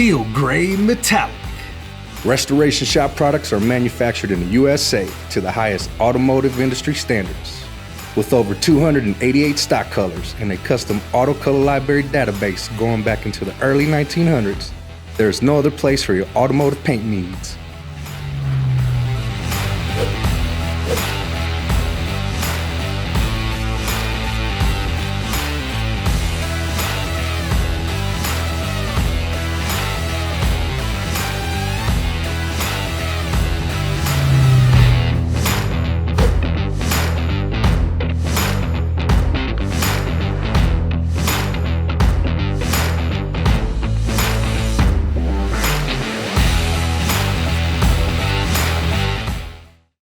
steel gray metallic. Restoration Shop products are manufactured in the USA to the highest automotive industry standards. With over 288 stock colors and a custom auto color library database going back into the early 1900s, there is no other place for your automotive paint needs.